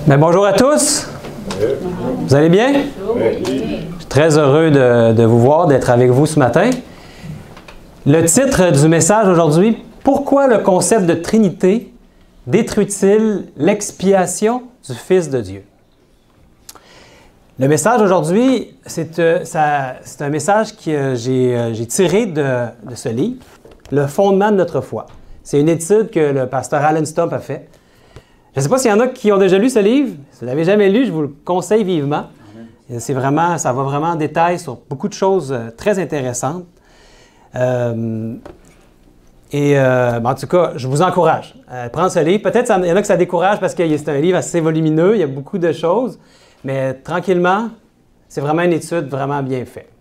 Bien, bonjour à tous. Vous allez bien? Je suis très heureux de vous voir, d'être avec vous ce matin. Le titre du message aujourd'hui, « Pourquoi le concept de Trinité détruit-il l'expiation du Fils de Dieu? » Le message aujourd'hui, c'est un message que j'ai tiré de ce livre, « Le fondement de notre foi ». C'est une étude que le pasteur Alan Stump a faite. Je ne sais pas s'il y en a qui ont déjà lu ce livre. Si vous ne l'avez jamais lu, je vous le conseille vivement. Ça va vraiment en détail sur beaucoup de choses très intéressantes. En tout cas, je vous encourage à prendre ce livre. Peut-être qu'il y en a que ça décourage parce que c'est un livre assez volumineux, il y a beaucoup de choses, mais tranquillement, c'est vraiment une étude vraiment bien faite.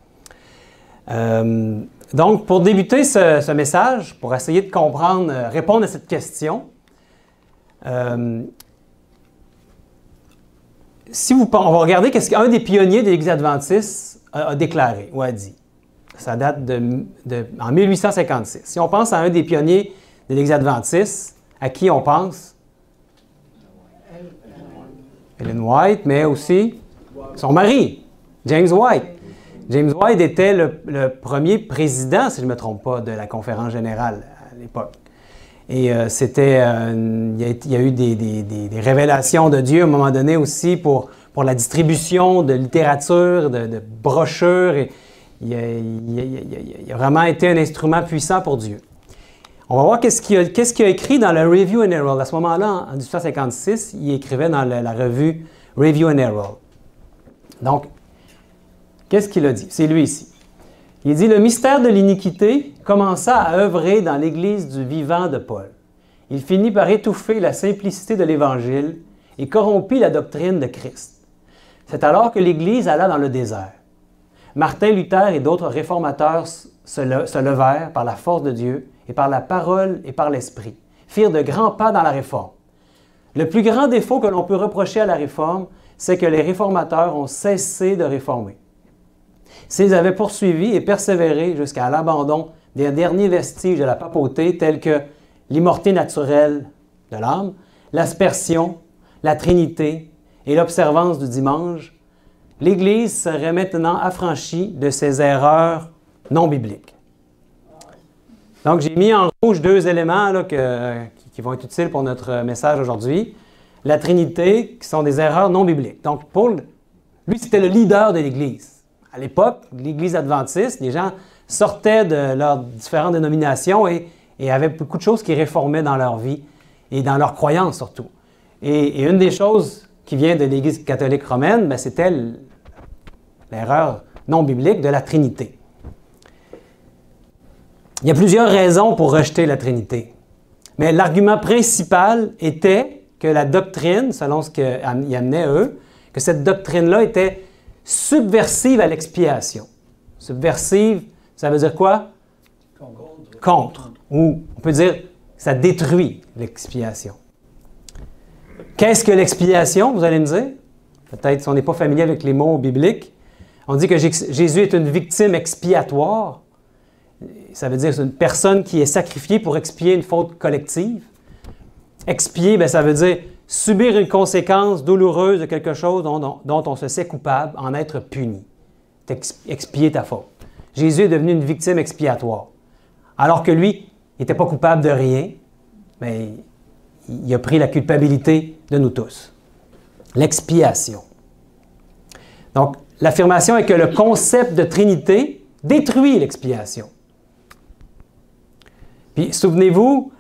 Donc, pour débuter ce message, pour essayer de comprendre, répondre à cette question, on va regarder ce qu'un des pionniers de l'Église adventiste a déclaré ou a dit. Ça date en 1856. Si on pense à un des pionniers de l'Église adventiste, à qui on pense? Ellen White, mais aussi son mari, James White. James White était le premier président, si je ne me trompe pas, de la Conférence générale à l'époque. Et il y a eu des révélations de Dieu à un moment donné aussi pour la distribution de littérature, de brochures. Et il a vraiment été un instrument puissant pour Dieu. On va voir qu'est-ce qu'il a écrit dans le Review and Herald. À ce moment-là, en 1856, il écrivait dans la revue Review and Herald. Donc, qu'est-ce qu'il a dit? C'est lui ici. Il dit « Le mystère de l'iniquité commença à œuvrer dans l'Église du vivant de Paul. Il finit par étouffer la simplicité de l'Évangile et corrompit la doctrine de Christ. C'est alors que l'Église alla dans le désert. Martin Luther et d'autres réformateurs se levèrent par la force de Dieu et par la parole et par l'Esprit, firent de grands pas dans la réforme. Le plus grand défaut que l'on peut reprocher à la réforme, c'est que les réformateurs ont cessé de réformer. S'ils avaient poursuivi et persévéré jusqu'à l'abandon des derniers vestiges de la papauté tels que l'immorté naturelle de l'âme, l'aspersion, la Trinité et l'observance du dimanche, l'Église serait maintenant affranchie de ses erreurs non bibliques. » Donc, j'ai mis en rouge deux éléments là, qui vont être utiles pour notre message aujourd'hui. La Trinité, qui sont des erreurs non bibliques. Donc, Paul, lui, c'était le leader de l'Église. À l'époque, l'Église adventiste, les gens sortaient de leurs différentes dénominations et avaient beaucoup de choses qui réformaient dans leur vie et dans leurs croyances surtout. Et une des choses qui vient de l'Église catholique romaine, c'était l'erreur non biblique de la Trinité. Il y a plusieurs raisons pour rejeter la Trinité. Mais l'argument principal était que la doctrine, selon ce qu'ils amenaient eux, que cette doctrine-là était subversive à l'expiation. Subversive, ça veut dire quoi? Contre. Ou on peut dire que ça détruit l'expiation. Qu'est-ce que l'expiation, vous allez me dire? Peut-être si on n'est pas familier avec les mots bibliques. On dit que Jésus est une victime expiatoire. Ça veut dire que c'est une personne qui est sacrifiée pour expier une faute collective. Expier, ça veut dire subir une conséquence douloureuse de quelque chose dont on se sait coupable, en être puni. Expier ta faute. Jésus est devenu une victime expiatoire. Alors que lui, il n'était pas coupable de rien, mais il a pris la culpabilité de nous tous. L'expiation. Donc, l'affirmation est que le concept de Trinité détruit l'expiation. Puis, souvenez-vous,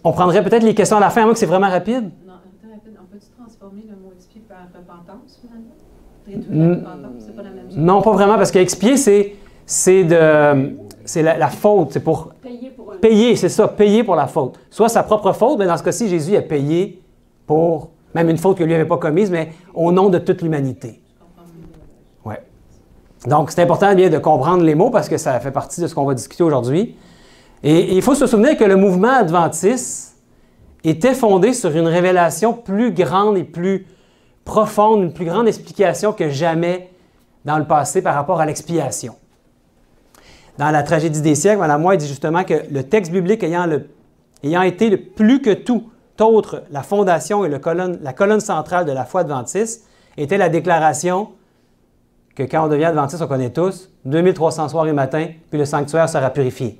on prendrait peut-être les questions à la fin, à moins que c'est vraiment rapide. On peut-tu transformer le mot expier par repentance, finalement? Réduire la repentance, c'est pas la même chose? Non, pas vraiment, parce qu'expier, c'est la faute, c'est pour payer, c'est ça, payer pour la faute. Soit sa propre faute, mais dans ce cas-ci, Jésus a payé pour, même une faute que lui n'avait pas commise, mais au nom de toute l'humanité. Oui. Donc, c'est important bien de comprendre les mots parce que ça fait partie de ce qu'on va discuter aujourd'hui. Et il faut se souvenir que le mouvement adventiste était fondé sur une révélation plus grande et plus profonde, une plus grande explication que jamais dans le passé par rapport à l'expiation. Dans la tragédie des siècles, Mme White dit justement que le texte biblique ayant été le plus que tout autre, la fondation et la colonne centrale de la foi adventiste était la déclaration que quand on devient adventiste, on connaît tous, 2300 soirs et matins, puis le sanctuaire sera purifié.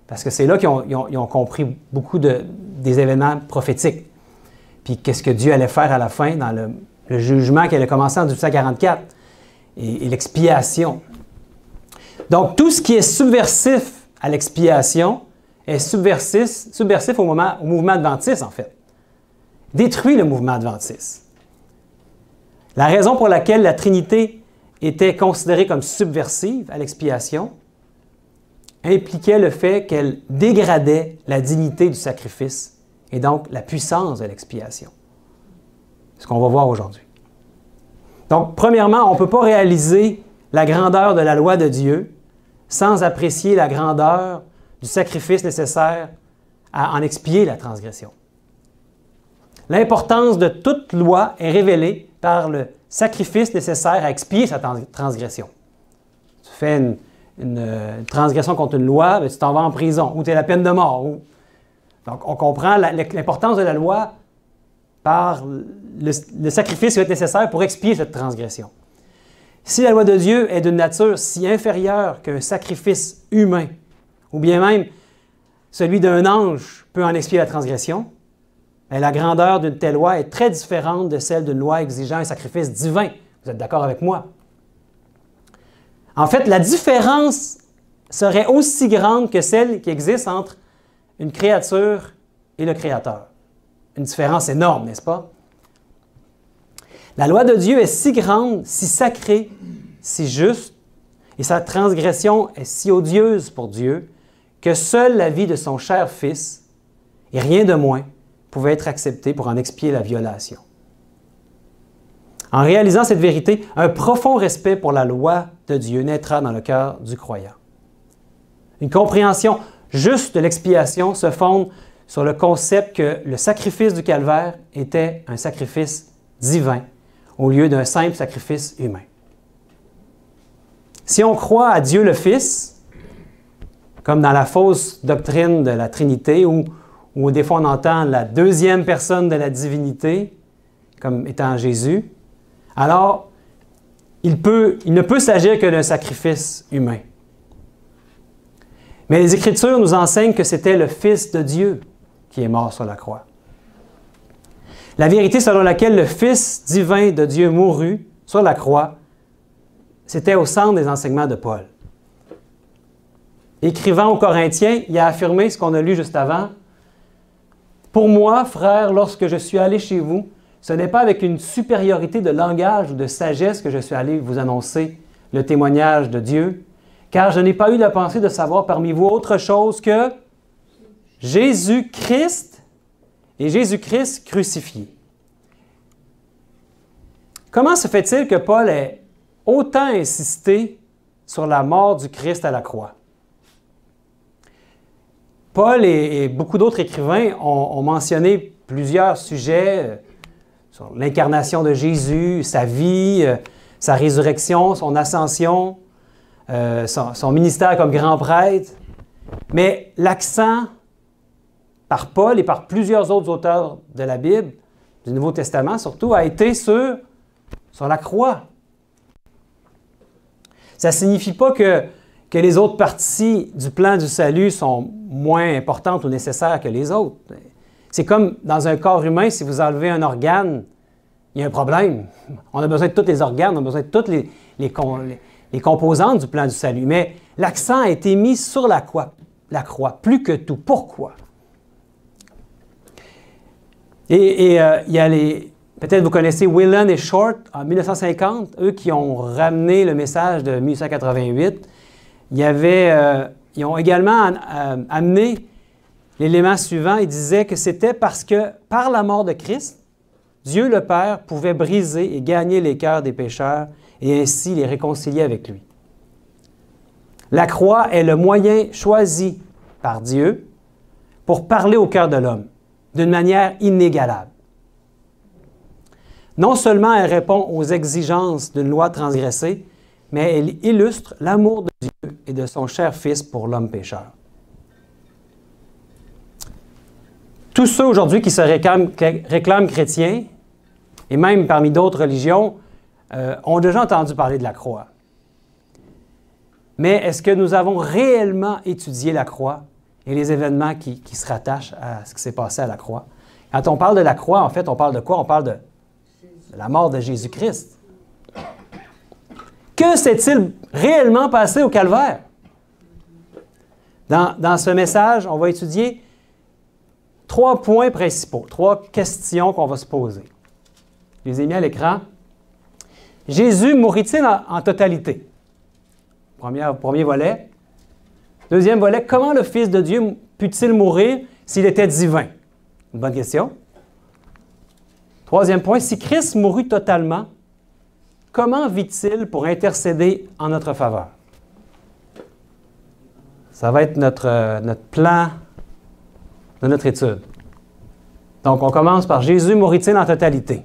Parce que c'est là qu'ils ont compris beaucoup des événements prophétiques. Puis qu'est-ce que Dieu allait faire à la fin dans le jugement qui allait commencer en 1844 et l'expiation. Donc, tout ce qui est subversif à l'expiation est subversif au mouvement adventiste, en fait. Détruit le mouvement adventiste. La raison pour laquelle la Trinité était considérée comme subversive à l'expiation impliquait le fait qu'elle dégradait la dignité du sacrifice et donc la puissance de l'expiation. C'est ce qu'on va voir aujourd'hui. Donc, premièrement, on ne peut pas réaliser la grandeur de la loi de Dieu sans apprécier la grandeur du sacrifice nécessaire à en expier la transgression. L'importance de toute loi est révélée par le sacrifice nécessaire à expier sa transgression. Tu fais une transgression contre une loi, bien, tu t'en vas en prison, ou tu es la peine de mort. Donc, on comprend l'importance de la loi par le sacrifice qui va être nécessaire pour expier cette transgression. Si la loi de Dieu est d'une nature si inférieure qu'un sacrifice humain, ou bien même celui d'un ange peut en expier la transgression, bien, la grandeur d'une telle loi est très différente de celle d'une loi exigeant un sacrifice divin. Vous êtes d'accord avec moi? En fait, la différence serait aussi grande que celle qui existe entre une créature et le Créateur. Une différence énorme, n'est-ce pas? La loi de Dieu est si grande, si sacrée, si juste, et sa transgression est si odieuse pour Dieu, que seule la vie de son cher Fils, et rien de moins, pouvait être acceptée pour en expier la violation. En réalisant cette vérité, un profond respect pour la loi de Dieu naîtra dans le cœur du croyant. Une compréhension juste de l'expiation se fonde sur le concept que le sacrifice du calvaire était un sacrifice divin au lieu d'un simple sacrifice humain. Si on croit à Dieu le Fils, comme dans la fausse doctrine de la Trinité, où des fois on entend la deuxième personne de la divinité comme étant Jésus, alors il ne peut s'agir que d'un sacrifice humain. Mais les Écritures nous enseignent que c'était le Fils de Dieu qui est mort sur la croix. La vérité selon laquelle le Fils divin de Dieu mourut sur la croix, c'était au centre des enseignements de Paul. Écrivant aux Corinthiens, il a affirmé ce qu'on a lu juste avant. « Pour moi, frères, lorsque je suis allé chez vous, ce n'est pas avec une supériorité de langage ou de sagesse que je suis allé vous annoncer le témoignage de Dieu, car je n'ai pas eu la pensée de savoir parmi vous autre chose que Jésus-Christ et Jésus-Christ crucifié. » Comment se fait-il que Paul ait autant insisté sur la mort du Christ à la croix? Paul et beaucoup d'autres écrivains ont mentionné plusieurs sujets sur l'incarnation de Jésus, sa vie, sa résurrection, son ascension, son ministère comme grand prêtre. Mais l'accent par Paul et par plusieurs autres auteurs de la Bible, du Nouveau Testament surtout, a été sur la croix. Ça ne signifie pas que les autres parties du plan du salut sont moins importantes ou nécessaires que les autres. C'est comme dans un corps humain, si vous enlevez un organe, il y a un problème. On a besoin de tous les organes, on a besoin de toutes les composantes du plan du salut. Mais l'accent a été mis sur la croix, plus que tout. Pourquoi? Et il y a peut-être vous connaissez Whelan et Short en 1950, eux qui ont ramené le message de 1888. Ils ont également amené l'élément suivant. Ils disaient que c'était parce que par la mort de Christ, Dieu le Père pouvait briser et gagner les cœurs des pécheurs et ainsi les réconcilier avec lui. La croix est le moyen choisi par Dieu pour parler au cœur de l'homme d'une manière inégalable. Non seulement elle répond aux exigences d'une loi transgressée, mais elle illustre l'amour de Dieu et de son cher Fils pour l'homme pécheur. tous ceux aujourd'hui qui se réclament chrétiens, et même parmi d'autres religions, ont déjà entendu parler de la croix. Mais est-ce que nous avons réellement étudié la croix et les événements qui se rattachent à ce qui s'est passé à la croix? Quand on parle de la croix, en fait, on parle de quoi? On parle de la mort de Jésus-Christ. Que s'est-il réellement passé au calvaire? Dans ce message, on va étudier 3 points principaux, 3 questions qu'on va se poser. Je les ai mis à l'écran. Jésus mourut-il en totalité? Premier volet. Deuxième volet, comment le Fils de Dieu put-il mourir s'il était divin? Une bonne question. Troisième point, si Christ mourut totalement, comment vit-il pour intercéder en notre faveur? Ça va être notre plan de notre étude. Donc, on commence par Jésus mourut-il en totalité?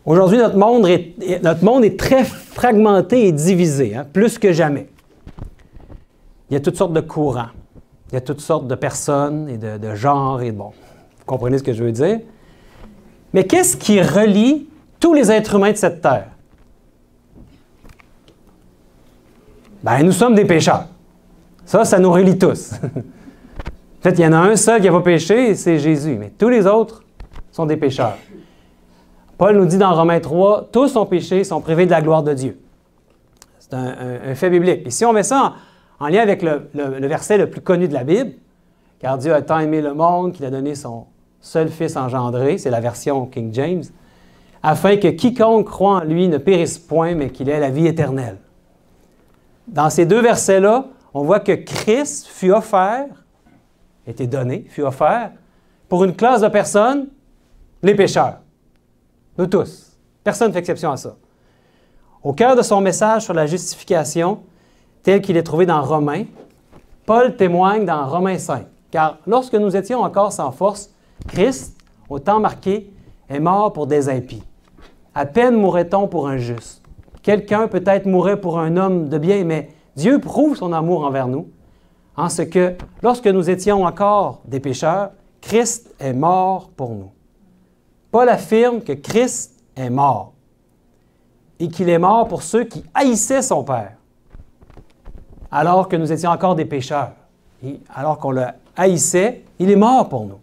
Aujourd'hui, notre monde est très fragmenté et divisé, hein, plus que jamais. Il y a toutes sortes de courants, il y a toutes sortes de personnes et de genres, et bon, vous comprenez ce que je veux dire. Mais qu'est-ce qui relie tous les êtres humains de cette terre? Bien, nous sommes des pécheurs. Ça nous relie tous. Peut-être qu'il y en a un seul qui n'a pas péché, c'est Jésus, mais tous les autres sont des pécheurs. Paul nous dit dans Romains 3, « Tous ont péché, sont privés de la gloire de Dieu. » C'est un fait biblique. Et si on met ça en lien avec le verset le plus connu de la Bible, « Car Dieu a tant aimé le monde qu'il a donné son seul Fils engendré », c'est la version King James, « afin que quiconque croit en lui ne périsse point, mais qu'il ait la vie éternelle. » Dans ces 2 versets-là, on voit que Christ fut offert, était donné, fut offert, pour une classe de personnes, les pécheurs. Nous tous. Personne ne fait exception à ça. Au cœur de son message sur la justification, tel qu'il est trouvé dans Romains, Paul témoigne dans Romains 5. Car lorsque nous étions encore sans force, Christ, au temps marqué, est mort pour des impies. À peine mourrait-on pour un juste. Quelqu'un peut-être mourrait pour un homme de bien, mais Dieu prouve son amour envers nous, en ce que, lorsque nous étions encore des pécheurs, Christ est mort pour nous. Paul affirme que Christ est mort et qu'il est mort pour ceux qui haïssaient son Père, alors que nous étions encore des pécheurs. Et alors qu'on le haïssait, il est mort pour nous.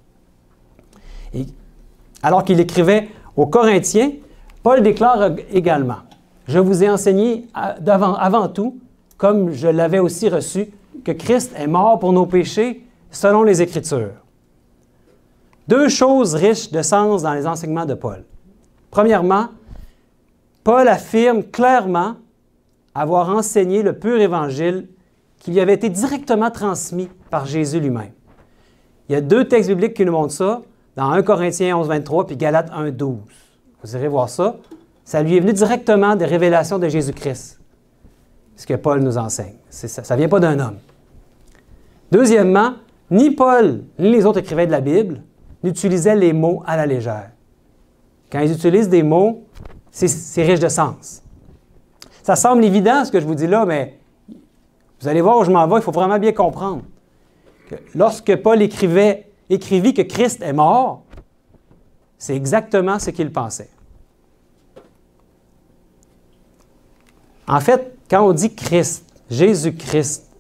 Et alors qu'il écrivait aux Corinthiens, Paul déclare également, « Je vous ai enseigné avant tout, comme je l'avais aussi reçu, que Christ est mort pour nos péchés selon les Écritures. » 2 choses riches de sens dans les enseignements de Paul. Premièrement, Paul affirme clairement avoir enseigné le pur évangile qui lui avait été directement transmis par Jésus lui-même. Il y a 2 textes bibliques qui nous montrent ça, dans 1 Corinthiens 11, 23 puis Galates 1, 12. Vous irez voir ça. Ça lui est venu directement des révélations de Jésus-Christ, ce que Paul nous enseigne. Ça ne vient pas d'un homme. Deuxièmement, ni Paul ni les autres écrivains de la Bible n'utilisaient les mots à la légère. Quand ils utilisent des mots, c'est riche de sens. Ça semble évident ce que je vous dis là, mais vous allez voir où je m'en vais, il faut vraiment bien comprendre que lorsque Paul écrivit que Christ est mort, c'est exactement ce qu'il pensait. En fait, quand on dit Christ, Jésus-Christ,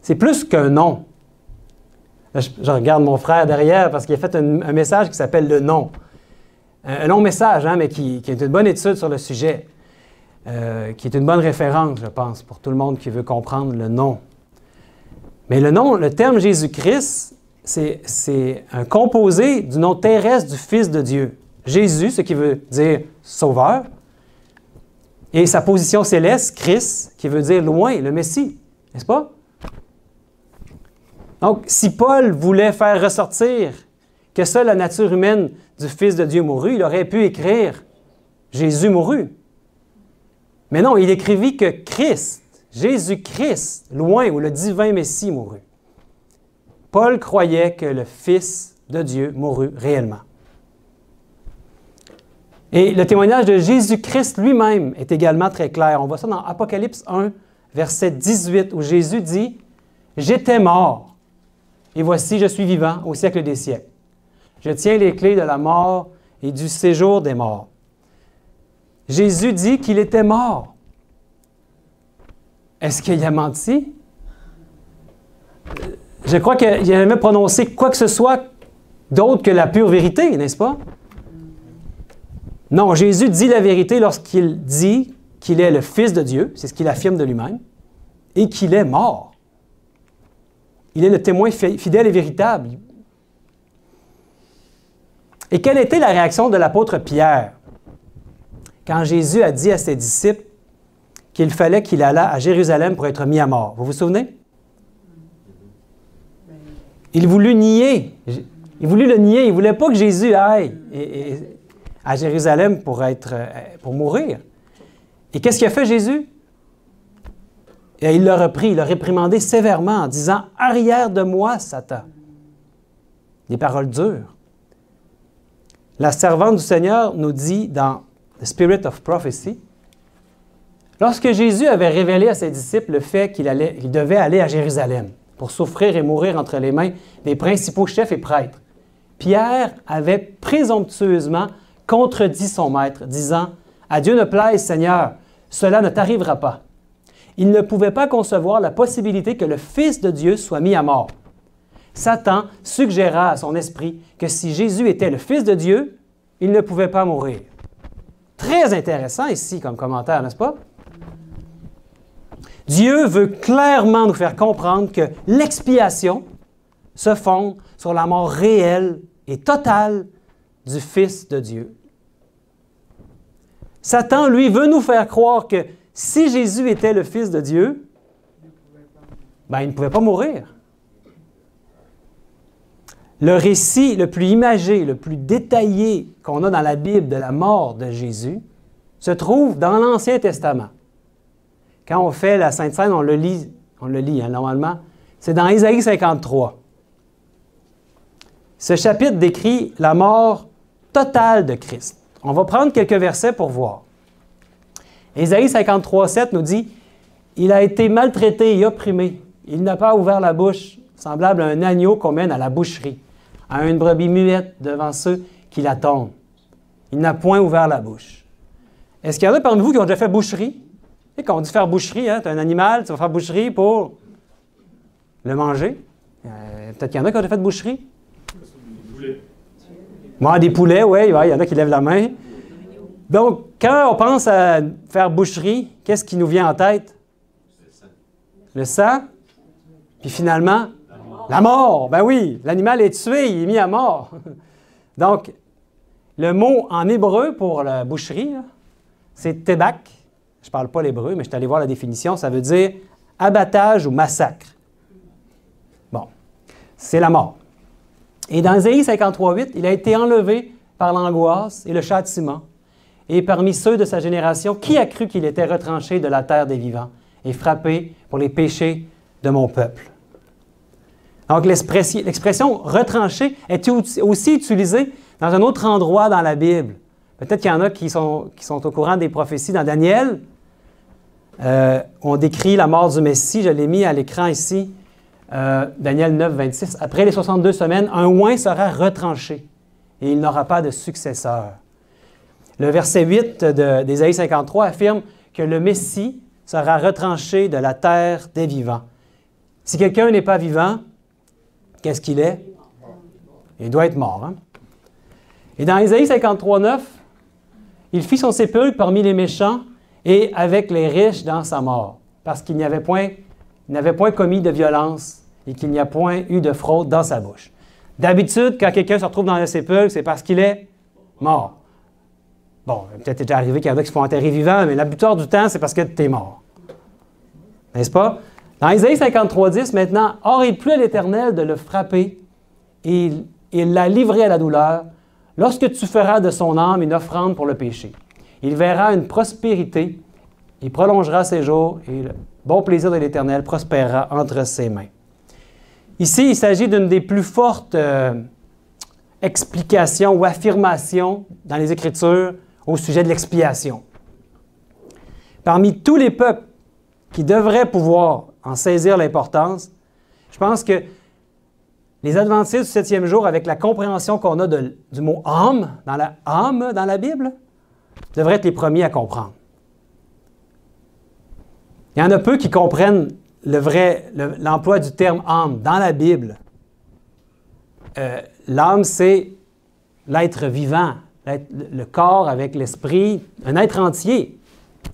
c'est plus qu'un nom. Là, je regarde mon frère derrière parce qu'il a fait un message qui s'appelle « Le nom ». Un long message, hein, mais qui est une bonne étude sur le sujet, qui est une bonne référence, je pense, pour tout le monde qui veut comprendre le nom. Mais le terme Jésus-Christ, c'est un composé du nom terrestre du Fils de Dieu. Jésus, ce qui veut dire « sauveur », et sa position céleste, Christ, qui veut dire « loin », le Messie, n'est-ce pas? Donc, si Paul voulait faire ressortir que seule la nature humaine du Fils de Dieu mourut, il aurait pu écrire « Jésus mourut ». Mais non, il écrivit que Christ, Jésus-Christ, loin, ou le divin Messie mourut. Paul croyait que le Fils de Dieu mourut réellement. Et le témoignage de Jésus-Christ lui-même est également très clair. On voit ça dans Apocalypse 1, verset 18, où Jésus dit « J'étais mort, et voici, je suis vivant au siècle des siècles. Je tiens les clés de la mort et du séjour des morts. Jésus dit qu'il était mort. Est-ce qu'il a menti? Je crois qu'il n'a jamais prononcé quoi que ce soit d'autre que la pure vérité, n'est-ce pas? Non, Jésus dit la vérité lorsqu'il dit qu'il est le Fils de Dieu, c'est ce qu'il affirme de lui-même, et qu'il est mort. Il est le témoin fidèle et véritable. Et quelle était la réaction de l'apôtre Pierre quand Jésus a dit à ses disciples qu'il fallait qu'il allât à Jérusalem pour être mis à mort? Vous vous souvenez? Il voulut nier. Il voulut le nier. Il ne voulait pas que Jésus aille à Jérusalem pour mourir. Et qu'est-ce qu'il a fait, Jésus? Et il l'a repris, il l'a réprimandé sévèrement en disant « Arrière de moi, Satan ». Des paroles dures. La servante du Seigneur nous dit dans The Spirit of Prophecy, lorsque Jésus avait révélé à ses disciples le fait qu'il devait aller à Jérusalem pour souffrir et mourir entre les mains des principaux chefs et prêtres, Pierre avait présomptueusement contredit son maître, disant « À Dieu ne plaise, Seigneur, cela ne t'arrivera pas. » Il ne pouvait pas concevoir la possibilité que le Fils de Dieu soit mis à mort. Satan suggéra à son esprit que si Jésus était le Fils de Dieu, il ne pouvait pas mourir. Très intéressant ici comme commentaire, n'est-ce pas? Dieu veut clairement nous faire comprendre que l'expiation se fonde sur la mort réelle et totale du Fils de Dieu. Satan, lui, veut nous faire croire que si Jésus était le Fils de Dieu, il ne pouvait pas mourir. Le récit le plus imagé, le plus détaillé qu'on a dans la Bible de la mort de Jésus se trouve dans l'Ancien Testament. Quand on fait la Sainte Seine, on le lit normalement. C'est dans Ésaïe 53. Ce chapitre décrit la mort totale de Christ. On va prendre quelques versets pour voir. Ésaïe 53:7 nous dit « Il a été maltraité et opprimé. Il n'a pas ouvert la bouche, semblable à un agneau qu'on mène à la boucherie, à une brebis muette devant ceux qui l'attendent. Il n'a point ouvert la bouche. » Est-ce qu'il y en a parmi vous qui ont déjà fait boucherie? Et quand on dit faire boucherie, hein, tu as un animal, tu vas faire boucherie pour le manger. Peut-être qu'il y en a qui ont déjà fait de boucherie. Des poulets. Moi, des poulets, oui, il y en a qui lèvent la main. Donc, quand on pense à faire boucherie, qu'est-ce qui nous vient en tête? Le sang. Puis finalement, la mort. Ben oui, l'animal est tué, il est mis à mort. Donc, le mot en hébreu pour la boucherie, c'est tebak. Je ne parle pas l'hébreu, mais je suis allé voir la définition. Ça veut dire abattage ou massacre. Bon, c'est la mort. Et dans Ésaïe 53:8, il a été enlevé par l'angoisse et le châtiment. Et parmi ceux de sa génération, qui a cru qu'il était retranché de la terre des vivants et frappé pour les péchés de mon peuple? Donc, l'expression « retranché » est aussi utilisée dans un autre endroit dans la Bible. Peut-être qu'il y en a qui sont au courant des prophéties. Dans Daniel, on décrit la mort du Messie. Je l'ai mis à l'écran ici. Daniel 9, 26. « Après les 62 semaines, un oint sera retranché et il n'aura pas de successeur. » Le verset 8 d'Ésaïe 53 affirme que le Messie sera retranché de la terre des vivants. Si quelqu'un n'est pas vivant, qu'est-ce qu'il est? Il doit être mort. Hein? Et dans Ésaïe 53, 9, il fit son sépulcre parmi les méchants et avec les riches dans sa mort, parce qu'il n'avait point commis de violence et qu'il n'y a point eu de fraude dans sa bouche. D'habitude, quand quelqu'un se retrouve dans le sépulcre, c'est parce qu'il est mort. Bon, peut-être déjà arrivé qu'il y en a qui se font enterrer vivants, mais la plupart du temps, c'est parce que tu es mort. N'est-ce pas? Dans Ésaïe 53, 10, maintenant, « Or, il plut à l'Éternel de le frapper, et il l'a livré à la douleur, lorsque tu feras de son âme une offrande pour le péché. Il verra une prospérité, il prolongera ses jours, et le bon plaisir de l'Éternel prospérera entre ses mains. » Ici, il s'agit d'une des plus fortes explications ou affirmations dans les Écritures au sujet de l'expiation. Parmi tous les peuples qui devraient pouvoir en saisir l'importance, je pense que les adventistes du 7e jour, avec la compréhension qu'on a du mot âme dans la Bible, devraient être les premiers à comprendre. Il y en a peu qui comprennent l'emploi du terme âme dans la Bible. L'âme, c'est l'être vivant, le corps avec l'esprit, un être entier.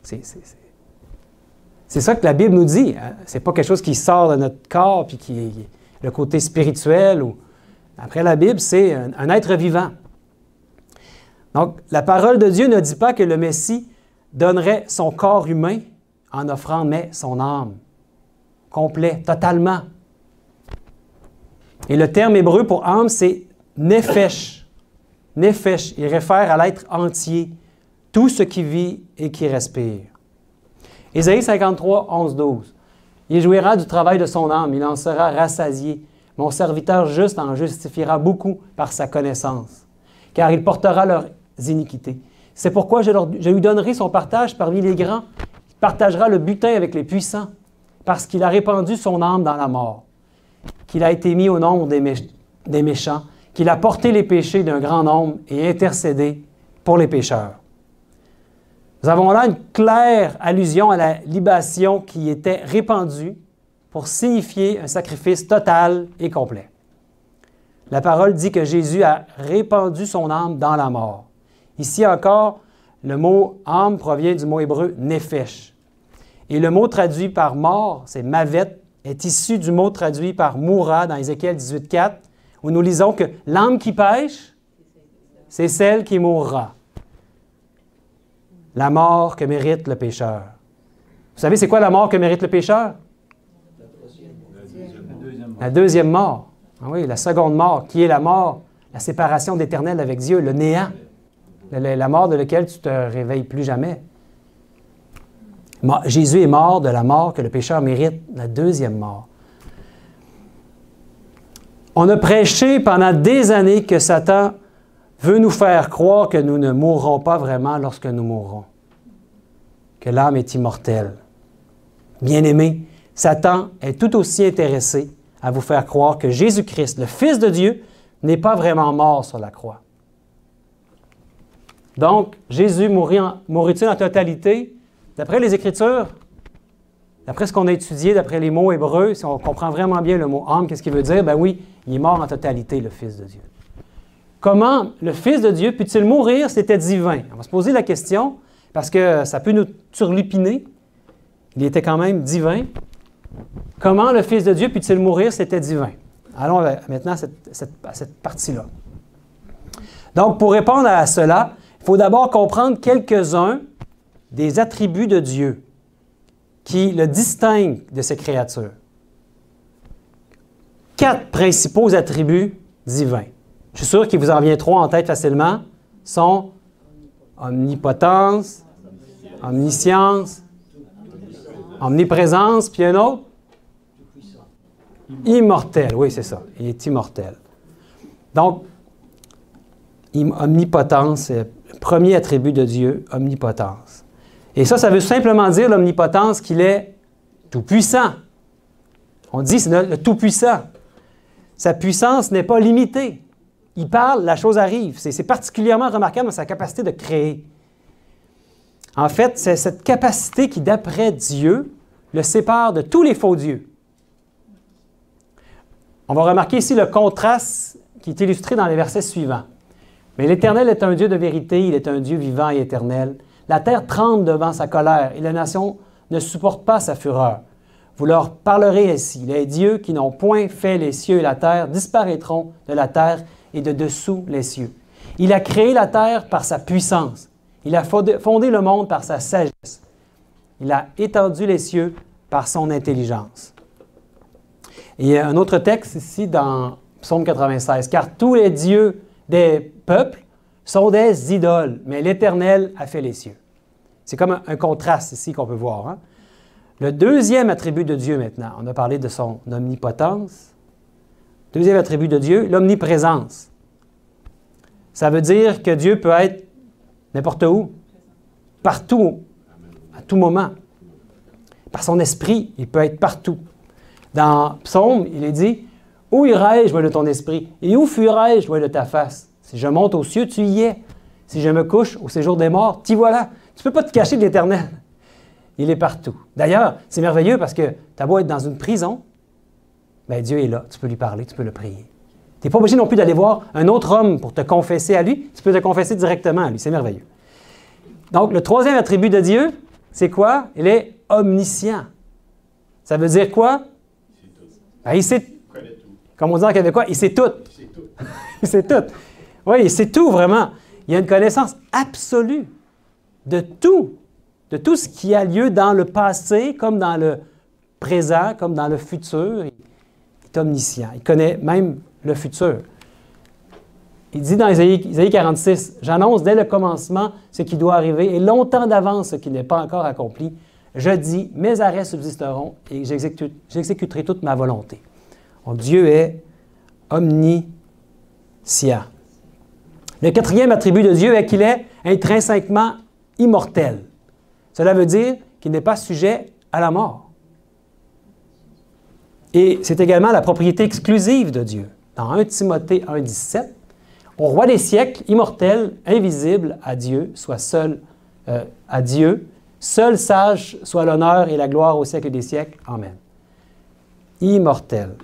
C'est ça que la Bible nous dit. Ce n'est pas quelque chose qui sort de notre corps puis qui est le côté spirituel. Après la Bible, c'est un être vivant. Donc, la parole de Dieu ne dit pas que le Messie donnerait son corps humain en offrant, mais son âme, complet, totalement. Et le terme hébreu pour âme, c'est nefesh. Nefesh, il réfère à l'être entier, tout ce qui vit et qui respire. Ésaïe 53, 11, 12. Il jouira du travail de son âme, il en sera rassasié. Mon serviteur juste en justifiera beaucoup par sa connaissance, car il portera leurs iniquités. C'est pourquoi je lui donnerai son partage parmi les grands. Il partagera le butin avec les puissants, parce qu'il a répandu son âme dans la mort, qu'il a été mis au nombre des méchants, qu'il a porté les péchés d'un grand nombre et intercédé pour les pécheurs. Nous avons là une claire allusion à la libation qui était répandue pour signifier un sacrifice total et complet. La parole dit que Jésus a répandu son âme dans la mort. Ici encore, le mot « âme » provient du mot hébreu « nefesh ». Et le mot traduit par « mort », c'est « mavet », est issu du mot traduit par « moura » dans Ézéchiel 18,4, où nous lisons que l'âme qui pêche, c'est celle qui mourra. La mort que mérite le pécheur. Vous savez, c'est quoi la mort que mérite le pécheur? La deuxième mort. Ah oui, la seconde mort, qui est la mort, la séparation d'Éternel avec Dieu, le néant. La mort de laquelle tu ne te réveilles plus jamais. Jésus est mort de la mort que le pécheur mérite, la deuxième mort. On a prêché pendant des années que Satan veut nous faire croire que nous ne mourrons pas vraiment lorsque nous mourrons, que l'âme est immortelle. Bien-aimés, Satan est tout aussi intéressé à vous faire croire que Jésus-Christ, le Fils de Dieu, n'est pas vraiment mort sur la croix. Donc, Jésus mourut-il en totalité? D'après les Écritures, d'après ce qu'on a étudié, d'après les mots hébreux, si on comprend vraiment bien le mot « âme », qu'est-ce qu'il veut dire? Ben oui, il est mort en totalité, le Fils de Dieu. Comment le Fils de Dieu peut-il mourir si c'était divin? On va se poser la question, parce que ça peut nous turlupiner. Il était quand même divin. Comment le Fils de Dieu peut-il mourir si c'était divin? Allons maintenant à cette partie-là. Donc, pour répondre à cela, il faut d'abord comprendre quelques-uns des attributs de Dieu qui le distinguent de ses créatures. 4 principaux attributs divins. Je suis sûr qu'il vous en vient 3 en tête facilement. Sont omnipotence, omniscience, omniprésence, puis un autre? Immortel. Oui, c'est ça. Il est immortel. Donc, omnipotence, c'est le premier attribut de Dieu, omnipotence. Et ça veut simplement dire, l'omnipotence, qu'il est tout-puissant. On dit c'est le tout-puissant. Sa puissance n'est pas limitée. Il parle, la chose arrive. C'est particulièrement remarquable dans sa capacité de créer. En fait, c'est cette capacité qui, d'après Dieu, le sépare de tous les faux dieux. On va remarquer ici le contraste qui est illustré dans les versets suivants. Mais l'Éternel est un Dieu de vérité, il est un Dieu vivant et éternel. La terre tremble devant sa colère et la nation ne supporte pas sa fureur. Vous leur parlerez ainsi. Les dieux qui n'ont point fait les cieux et la terre disparaîtront de la terre et de dessous les cieux. Il a créé la terre par sa puissance. Il a fondé le monde par sa sagesse. Il a étendu les cieux par son intelligence. Et il y a un autre texte ici dans Psaume 96. « Car tous les dieux des peuples sont des idoles, mais l'Éternel a fait les cieux. » C'est comme un contraste ici qu'on peut voir. Hein? Le deuxième attribut de Dieu maintenant, on a parlé de son omnipotence. Deuxième attribut de Dieu, l'omniprésence. Ça veut dire que Dieu peut être n'importe où, partout, à tout moment. Par son esprit, il peut être partout. Dans Psaume, il est dit « Où irai-je, loin de ton esprit? Et où fuirai-je, loin de ta face? Si je monte aux cieux, tu y es. Si je me couche au séjour des morts, t'y voilà. Tu ne peux pas te cacher de l'Éternel. Il est partout. D'ailleurs, c'est merveilleux parce que tu as beau être dans une prison, bien, Dieu est là. Tu peux lui parler, tu peux le prier. Tu n'es pas obligé non plus d'aller voir un autre homme pour te confesser à lui. Tu peux te confesser directement à lui. C'est merveilleux. Donc, le troisième attribut de Dieu, c'est quoi? Il est omniscient. Ça veut dire quoi? Ben, il sait. Comme on dit en québécois, il sait tout. Il sait tout. Oui, il sait tout, vraiment. Il a une connaissance absolue de tout ce qui a lieu dans le passé, comme dans le présent, comme dans le futur. Il est omniscient. Il connaît même le futur. Il dit dans Isaïe 46, « J'annonce dès le commencement ce qui doit arriver et longtemps d'avance ce qui n'est pas encore accompli. Je dis, mes arrêts subsisteront et j'exécuterai toute ma volonté. » Donc, Dieu est omniscient. Le quatrième attribut de Dieu est qu'il est intrinsèquement immortel. Cela veut dire qu'il n'est pas sujet à la mort. Et c'est également la propriété exclusive de Dieu. Dans 1 Timothée 1,17, « Au roi des siècles, immortel, invisible, à Dieu, seul sage soit l'honneur et la gloire au siècle des siècles. Amen. » Immortel.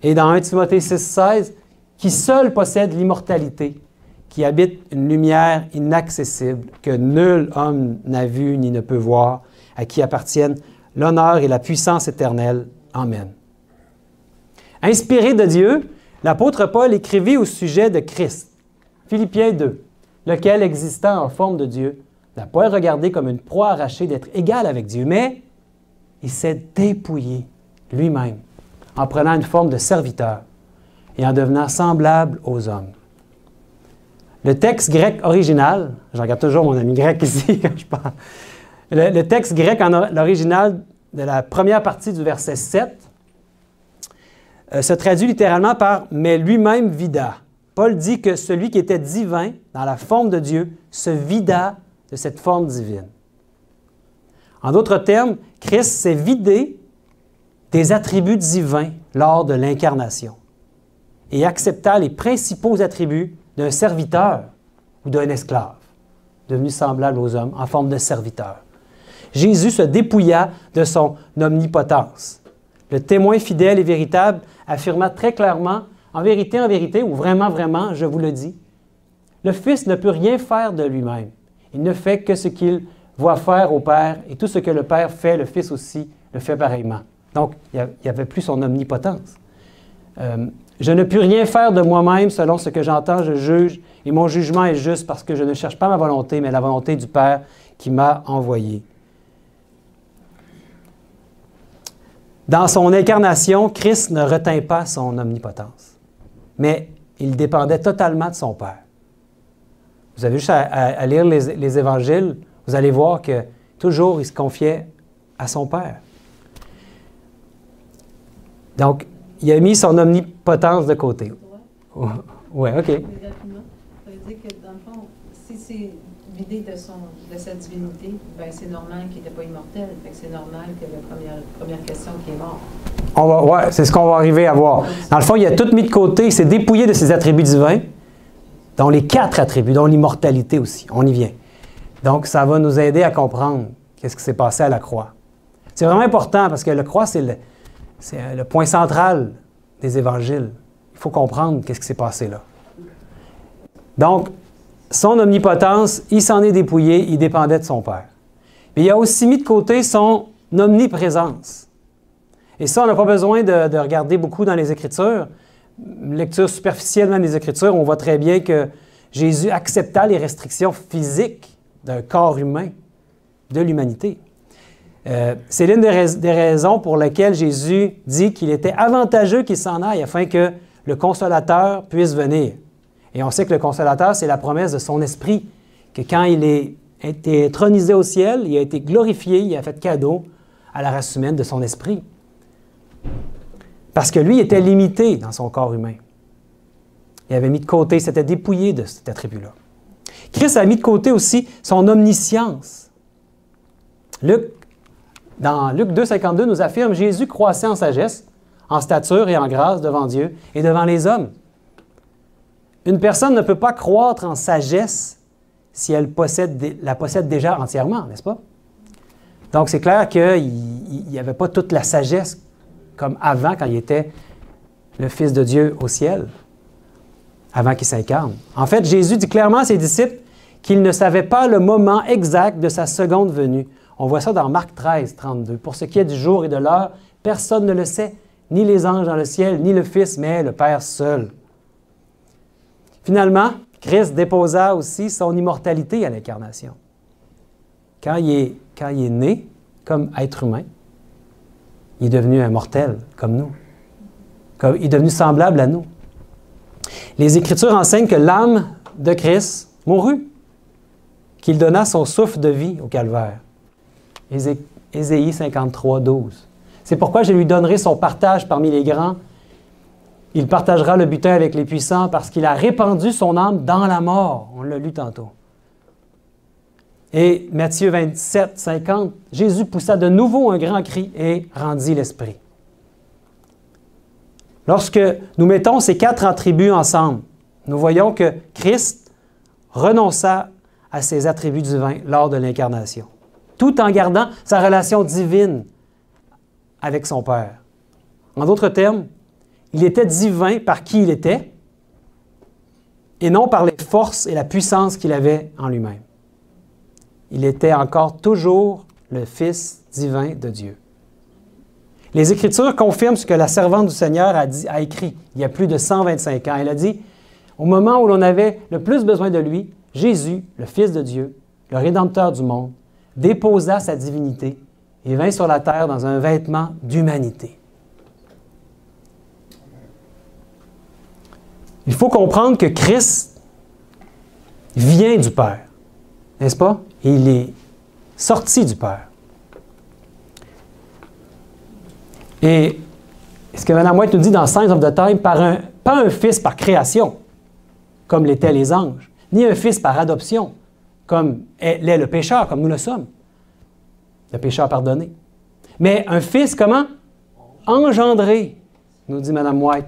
Et dans 1 Timothée 6,16, « Qui seul possède l'immortalité, qui habite une lumière inaccessible, que nul homme n'a vu ni ne peut voir, à qui appartiennent l'honneur et la puissance éternelle. Amen. » Inspiré de Dieu, l'apôtre Paul écrivit au sujet de Christ, Philippiens 2, lequel, existant en forme de Dieu, n'a pas regardé comme une proie arrachée d'être égal avec Dieu, mais il s'est dépouillé lui-même en prenant une forme de serviteur et en devenant semblable aux hommes. Le texte grec original, je regarde toujours mon ami grec ici quand je parle, le texte grec l'original de la première partie du verset 7 se traduit littéralement par « mais lui-même vida ». Paul dit que celui qui était divin, dans la forme de Dieu, se vida de cette forme divine. En d'autres termes, Christ s'est vidé des attributs divins lors de l'incarnation et accepta les principaux attributs d'un serviteur ou d'un esclave, devenu semblable aux hommes en forme de serviteur. Jésus se dépouilla de son omnipotence. Le témoin fidèle et véritable affirma très clairement, en vérité, ou vraiment, vraiment, je vous le dis, le Fils ne peut rien faire de lui-même. Il ne fait que ce qu'il voit faire au Père, et tout ce que le Père fait, le Fils aussi le fait pareillement. Donc, il n'y avait plus son omnipotence. Je ne puis rien faire de moi-même selon ce que j'entends, je juge, et mon jugement est juste parce que je ne cherche pas ma volonté, mais la volonté du Père qui m'a envoyé. Dans son incarnation, Christ ne retint pas son omnipotence, mais il dépendait totalement de son Père. Vous avez juste à lire les évangiles, vous allez voir que toujours il se confiait à son Père. Donc, il a mis son omnipotence de côté. Oui, OK. Ça veut dire que, dans le fond, si c'est vidé de sa divinité, ben c'est normal qu'il n'était pas immortel. Fait que c'est normal que la première question qui est mort. Oui, c'est ce qu'on va arriver à voir. Dans le fond, il a tout mis de côté, il s'est dépouillé de ses attributs divins, dont les 4 attributs, dont l'immortalité aussi. On y vient. Donc, ça va nous aider à comprendre qu'est-ce qui s'est passé à la croix. C'est vraiment important parce que la croix, c'est le point central des évangiles. Il faut comprendre qu'est-ce qui s'est passé là. Donc, son omnipotence, il s'en est dépouillé, il dépendait de son Père. Mais il a aussi mis de côté son omniprésence. Et ça, on n'a pas besoin de regarder beaucoup dans les Écritures. Une lecture superficielle même des Écritures, on voit très bien que Jésus accepta les restrictions physiques d'un corps humain, de l'humanité. C'est l'une des raisons pour lesquelles Jésus dit qu'il était avantageux qu'il s'en aille afin que le Consolateur puisse venir. Et on sait que le Consolateur, c'est la promesse de son Esprit, que quand il a été intronisé au ciel, il a été glorifié, il a fait cadeau à la race humaine de son Esprit. Parce que lui était limité dans son corps humain. Il avait mis de côté, il s'était dépouillé de cet attribut-là. Christ a mis de côté aussi son omniscience. Dans Luc 2,52 nous affirme « Jésus croissait en sagesse, en stature et en grâce devant Dieu et devant les hommes. Une personne ne peut pas croître en sagesse si elle la possède déjà entièrement, n'est-ce pas? Donc, c'est clair qu'il n'y avait pas toute la sagesse comme avant, quand il était le Fils de Dieu au ciel, avant qu'il s'incarne. En fait, Jésus dit clairement à ses disciples qu'il ne savait pas le moment exact de sa seconde venue. On voit ça dans Marc 13, 32. Pour ce qui est du jour et de l'heure, personne ne le sait, ni les anges dans le ciel, ni le Fils, mais le Père seul. Finalement, Christ déposa aussi son immortalité à l'incarnation. Quand il est né comme être humain, il est devenu un mortel comme nous. Il est devenu semblable à nous. Les Écritures enseignent que l'âme de Christ mourut, qu'il donna son souffle de vie au calvaire. Ésaïe 53, 12. C'est pourquoi je lui donnerai son partage parmi les grands. Il partagera le butin avec les puissants parce qu'il a répandu son âme dans la mort. On l'a lu tantôt. Et Matthieu 27, 50, Jésus poussa de nouveau un grand cri et rendit l'esprit. Lorsque nous mettons ces 4 attributs ensemble, nous voyons que Christ renonça à ses attributs divins lors de l'incarnation, tout en gardant sa relation divine avec son Père. En d'autres termes, il était divin par qui il était et non par les forces et la puissance qu'il avait en lui-même. Il était encore toujours le Fils divin de Dieu. Les Écritures confirment ce que la servante du Seigneur a écrit il y a plus de 125 ans. Elle a dit, au moment où l'on avait le plus besoin de lui, Jésus, le Fils de Dieu, le Rédempteur du monde, déposa sa divinité et vint sur la terre dans un vêtement d'humanité. Il faut comprendre que Christ vient du Père, n'est-ce pas? Et il est sorti du Père. Et ce que Mme White nous dit dans Signs of the Time, pas un fils par création, comme l'étaient les anges, ni un fils par adoption, comme l'est le pécheur, comme nous le sommes, le pécheur pardonné. Mais un fils comment? Engendré, nous dit Mme White,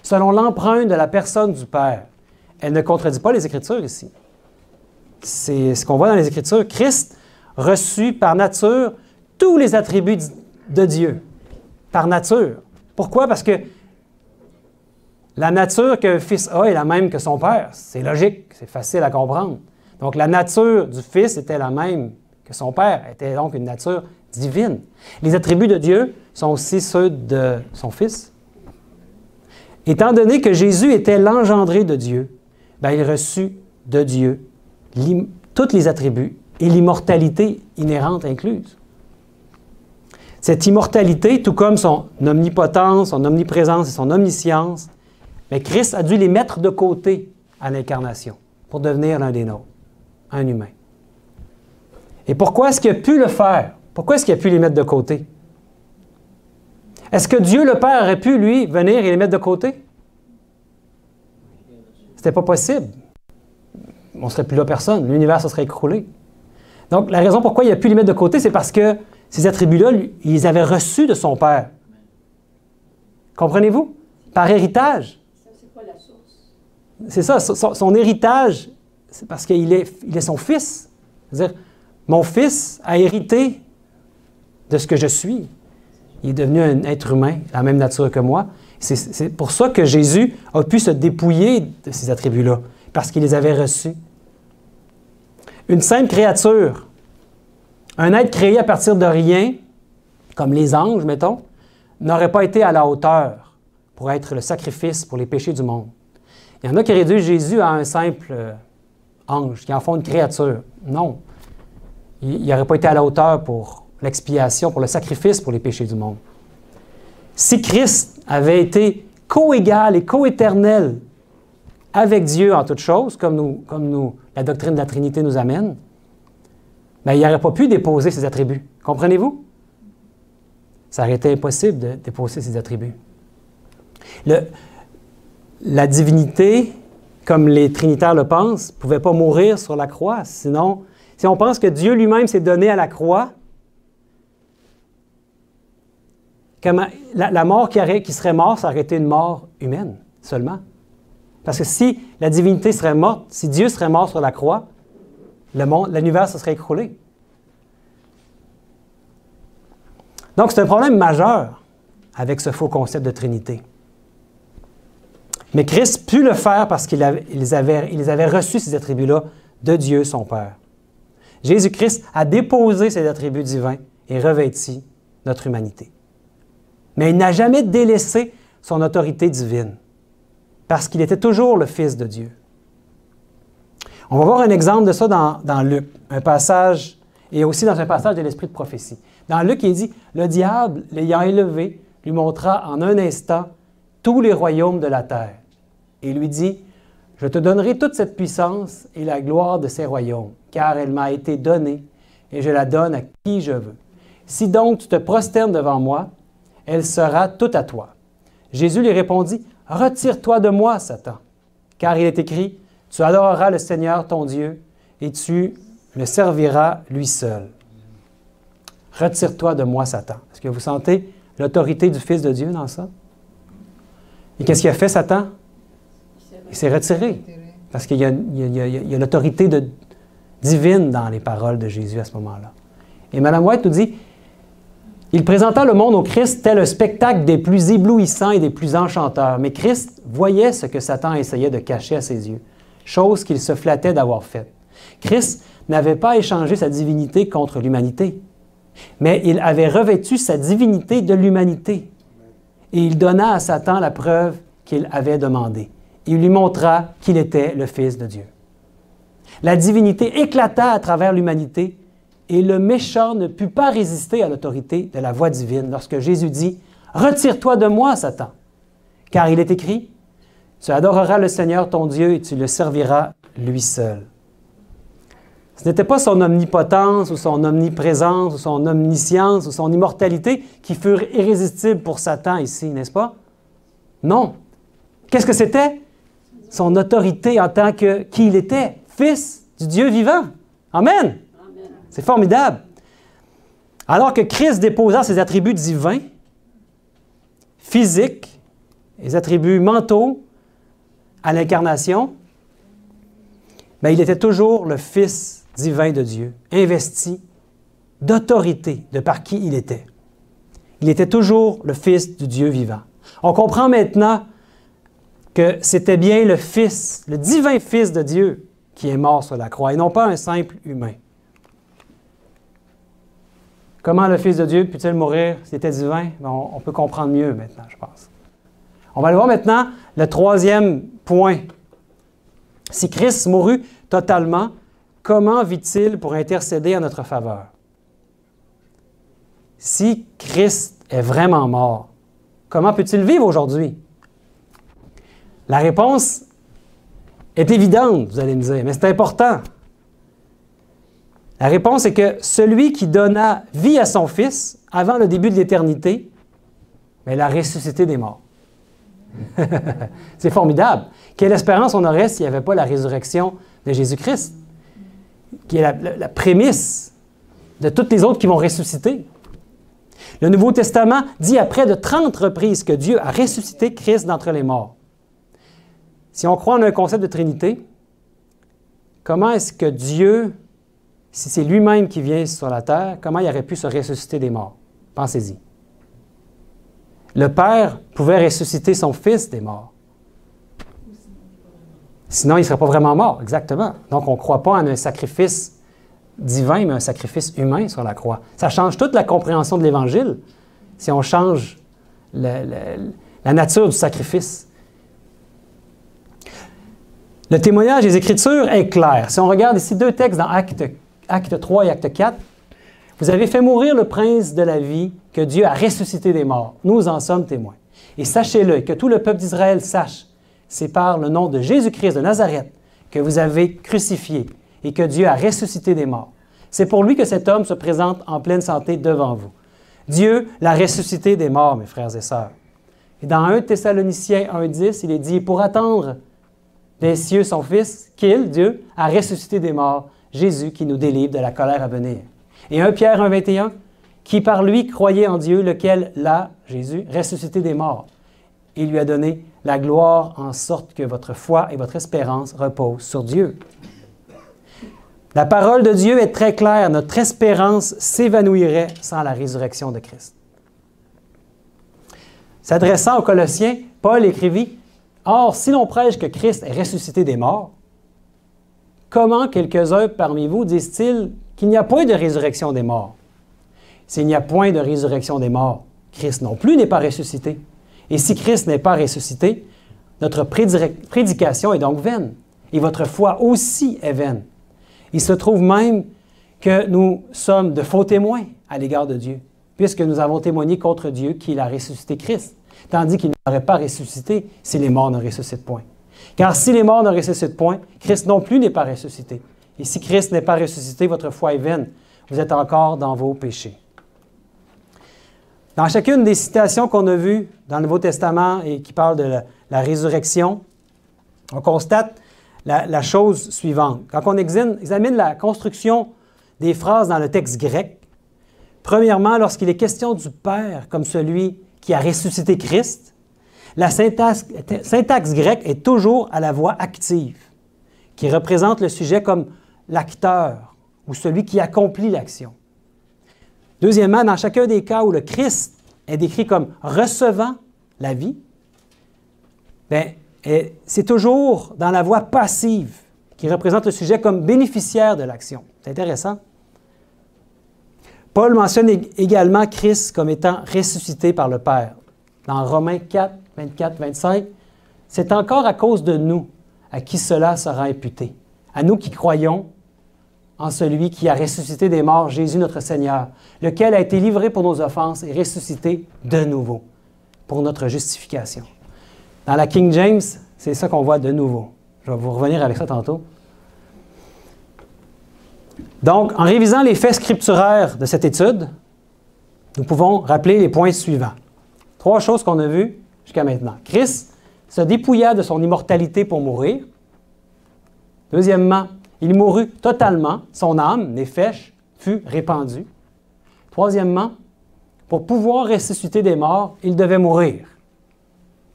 selon l'empreinte de la personne du Père. Elle ne contredit pas les Écritures ici. C'est ce qu'on voit dans les Écritures. Christ reçut par nature tous les attributs de Dieu. Par nature. Pourquoi? Parce que la nature qu'un fils a est la même que son père. C'est logique, c'est facile à comprendre. Donc la nature du fils était la même que son père, était donc une nature divine. Les attributs de Dieu sont aussi ceux de son fils. Étant donné que Jésus était l'engendré de Dieu, il reçut de Dieu tous les attributs et l'immortalité inhérente incluse. Cette immortalité, tout comme son omnipotence, son omniprésence et son omniscience, mais Christ a dû les mettre de côté à l'incarnation pour devenir l'un des nôtres, un humain. Et pourquoi est-ce qu'il a pu le faire? Pourquoi est-ce qu'il a pu les mettre de côté? Est-ce que Dieu le Père aurait pu, lui, venir et les mettre de côté? C'était pas possible. On ne serait plus là personne. L'univers se serait écroulé. Donc, la raison pourquoi il a pu les mettre de côté, c'est parce que ces attributs-là, il les avait reçus de son Père. Comprenez-vous? Par héritage. C'est quoi la source? C'est ça, son héritage, c'est parce qu'il est son fils. C'est-à-dire, mon fils a hérité de ce que je suis. Il est devenu un être humain, la même nature que moi. C'est pour ça que Jésus a pu se dépouiller de ces attributs-là, parce qu'il les avait reçus. Une simple créature, un être créé à partir de rien, comme les anges, mettons, n'aurait pas été à la hauteur pour être le sacrifice pour les péchés du monde. Il y en a qui réduisent Jésus à un simple ange, qui en font une créature. Non. Il n'aurait pas été à la hauteur pour l'expiation, pour le sacrifice pour les péchés du monde. Si Christ avait été co-égal et co-éternel avec Dieu en toutes choses, comme la doctrine de la Trinité nous amène, il n'aurait pas pu déposer ses attributs. Comprenez-vous? Ça aurait été impossible de déposer ses attributs. La divinité, comme les trinitaires le pensent, ne pouvait pas mourir sur la croix. Sinon, si on pense que Dieu lui-même s'est donné à la croix, la mort qui serait morte, ça aurait été une mort humaine seulement. Parce que si la divinité serait morte, si Dieu serait mort sur la croix, l'univers se serait écroulé. Donc, c'est un problème majeur avec ce faux concept de Trinité. Mais Christ put le faire parce qu'il avait reçu ces attributs-là de Dieu, son Père. Jésus-Christ a déposé ces attributs divins et revêti notre humanité. Mais il n'a jamais délaissé son autorité divine, parce qu'il était toujours le Fils de Dieu. On va voir un exemple de ça dans Luc, un passage, et aussi dans un passage de l'Esprit de prophétie. Dans Luc, il dit, « Le diable, l'ayant élevé, lui montra en un instant tous les royaumes de la terre. Et lui dit, « Je te donnerai toute cette puissance et la gloire de ces royaumes, car elle m'a été donnée, et je la donne à qui je veux. Si donc tu te prosternes devant moi, elle sera toute à toi. » Jésus lui répondit, « Retire-toi de moi, Satan, car il est écrit, « Tu adoreras le Seigneur ton Dieu, et tu le serviras lui seul. » Retire-toi de moi, Satan. Est-ce que vous sentez l'autorité du Fils de Dieu dans ça? Et qu'est-ce qu'il a fait, Satan? Il s'est retiré. Parce qu'il y a l'autorité divine dans les paroles de Jésus à ce moment-là. Et Mme White nous dit, il présenta le monde au Christ tel un spectacle des plus éblouissants et des plus enchanteurs. Mais Christ voyait ce que Satan essayait de cacher à ses yeux, chose qu'il se flattait d'avoir faite. Christ n'avait pas échangé sa divinité contre l'humanité, mais il avait revêtu sa divinité de l'humanité. Et il donna à Satan la preuve qu'il avait demandée. Il lui montra qu'il était le Fils de Dieu. La divinité éclata à travers l'humanité et le méchant ne put pas résister à l'autorité de la voix divine lorsque Jésus dit « Retire-toi de moi, Satan, car il est écrit « Tu adoreras le Seigneur ton Dieu et tu le serviras lui seul. » Ce n'était pas son omnipotence ou son omniprésence ou son omniscience ou son immortalité qui furent irrésistibles pour Satan ici, n'est-ce pas? Non. Qu'est-ce que c'était? Son autorité en tant que qui il était, Fils du Dieu vivant. Amen. C'est formidable. Alors que Christ déposa ses attributs divins, physiques, les attributs mentaux à l'incarnation, bien, il était toujours le Fils divin de Dieu, investi d'autorité de par qui il était. Il était toujours le Fils du Dieu vivant. On comprend maintenant que c'était bien le Fils, le divin Fils de Dieu qui est mort sur la croix, et non pas un simple humain. Comment le Fils de Dieu peut-il mourir s'il était divin? On peut comprendre mieux maintenant, je pense. On va aller voir maintenant le troisième point. Si Christ mourut totalement, comment vit-il pour intercéder en notre faveur? Si Christ est vraiment mort, comment peut-il vivre aujourd'hui? La réponse est évidente, vous allez me dire, mais c'est important. La réponse est que celui qui donna vie à son Fils avant le début de l'éternité, bien, il a ressuscité des morts. C'est formidable. Quelle espérance on aurait s'il n'y avait pas la résurrection de Jésus-Christ, qui est la prémisse de toutes les autres qui vont ressusciter. Le Nouveau Testament dit à près de 30 reprises que Dieu a ressuscité Christ d'entre les morts. Si on croit en un concept de Trinité, comment est-ce que Dieu, si c'est lui-même qui vient sur la terre, comment il aurait pu se ressusciter des morts? Pensez-y. Le Père pouvait ressusciter son Fils des morts. Sinon, il ne serait pas vraiment mort, exactement. Donc, on ne croit pas en un sacrifice divin, mais un sacrifice humain sur la croix. Ça change toute la compréhension de l'Évangile si on change la nature du sacrifice. Le témoignage des Écritures est clair. Si on regarde ici deux textes dans Acte 3 et Acte 4, « Vous avez fait mourir le prince de la vie que Dieu a ressuscité des morts. Nous en sommes témoins. Et sachez-le, que tout le peuple d'Israël sache, c'est par le nom de Jésus-Christ de Nazareth que vous avez crucifié et que Dieu a ressuscité des morts. C'est pour lui que cet homme se présente en pleine santé devant vous. Dieu l'a ressuscité des morts, mes frères et sœurs. » Et dans 1 Thessaloniciens 1,10, il est dit « Pour attendre des cieux son Fils, qu'il, Dieu, a ressuscité des morts, Jésus qui nous délivre de la colère à venir. » Et 1 Pierre 1,21, « qui par lui croyait en Dieu, lequel l'a, Jésus, ressuscité des morts. Il lui a donné la gloire en sorte que votre foi et votre espérance reposent sur Dieu. La parole de Dieu est très claire. Notre espérance s'évanouirait sans la résurrection de Christ. S'adressant aux Colossiens, Paul écrivit « Or, si l'on prêche que Christ est ressuscité des morts, comment quelques-uns parmi vous disent-ils qu'il n'y a point de résurrection des morts? S'il n'y a point de résurrection des morts, Christ non plus n'est pas ressuscité. Et si Christ n'est pas ressuscité, notre prédication est donc vaine, et votre foi aussi est vaine. Il se trouve même que nous sommes de faux témoins à l'égard de Dieu, puisque nous avons témoigné contre Dieu qu'il a ressuscité Christ, tandis qu'il n'aurait pas ressuscité si les morts ne ressuscitent point. Car si les morts ne ressuscitent point, Christ non plus n'est pas ressuscité. Et si Christ n'est pas ressuscité, votre foi est vaine. Vous êtes encore dans vos péchés. Dans chacune des citations qu'on a vues dans le Nouveau Testament et qui parlent de la résurrection, on constate la chose suivante. Quand on examine la construction des phrases dans le texte grec, premièrement, lorsqu'il est question du Père comme celui qui a ressuscité Christ, la syntaxe grecque est toujours à la voix active, qui représente le sujet comme l'acteur ou celui qui accomplit l'action. Deuxièmement, dans chacun des cas où le Christ est décrit comme recevant la vie, c'est toujours dans la voie passive qui représente le sujet comme bénéficiaire de l'action. C'est intéressant. Paul mentionne également Christ comme étant ressuscité par le Père. Dans Romains 4, 24, 25, c'est encore à cause de nous à qui cela sera imputé. À nous qui croyons en celui qui a ressuscité des morts, Jésus notre Seigneur, lequel a été livré pour nos offenses et ressuscité de nouveau pour notre justification. Dans la King James, c'est ça qu'on voit de nouveau. Je vais vous revenir avec ça tantôt. Donc, en révisant les faits scripturaires de cette étude, nous pouvons rappeler les points suivants. 3 choses qu'on a vues jusqu'à maintenant. Christ se dépouilla de son immortalité pour mourir. Deuxièmement, il mourut totalement, son âme, néphesh, fut répandue. Troisièmement, pour pouvoir ressusciter des morts, il devait mourir.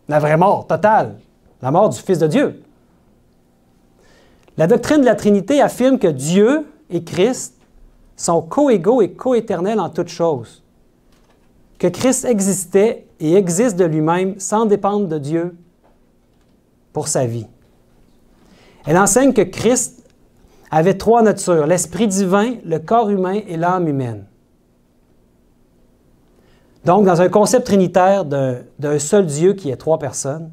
La vraie mort totale, la mort du Fils de Dieu. La doctrine de la Trinité affirme que Dieu et Christ sont coégaux et coéternels en toutes choses. Que Christ existait et existe de lui-même sans dépendre de Dieu pour sa vie. Elle enseigne que Christ avait 3 natures, l'esprit divin, le corps humain et l'âme humaine. Donc, dans un concept trinitaire d'un seul Dieu qui est 3 personnes,